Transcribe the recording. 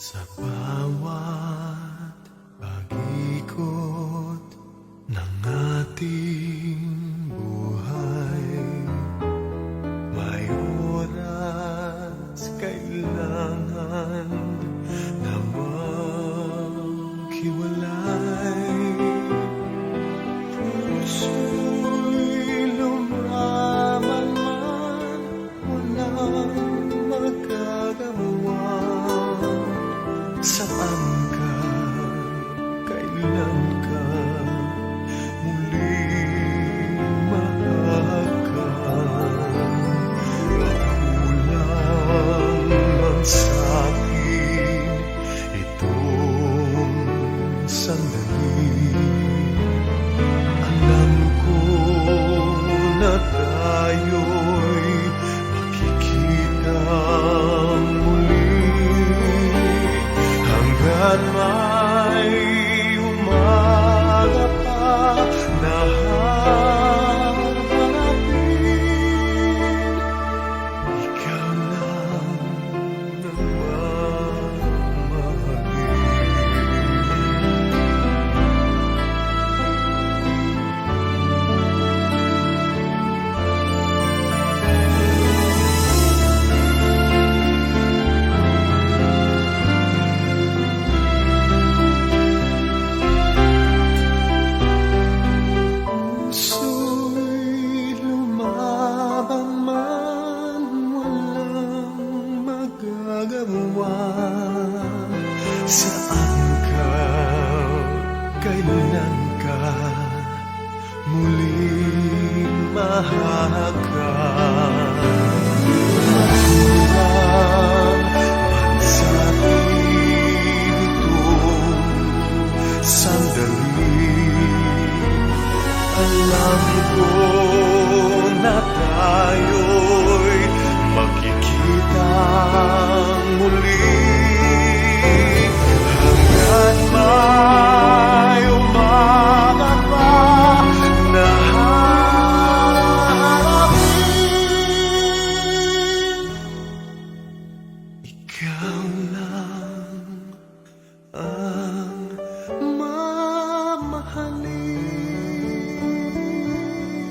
Sa bawat pag-ikot ng ating buhay, may oras kailangan na maghiwalay. Puso'y lumaban man, walang magagawa. Saan ka, kailan ka muling mahagkan? Kulang man sa'kin itong sandali. Alam ko na tayo'y makikita muli. Hanggat may umaga pa na hahanapin, ikaw lang ang saan ka, kailan ka muling mahagkan? Kulang man sa'kin itong sandali. Alam ko na tayo'y magkikita muli.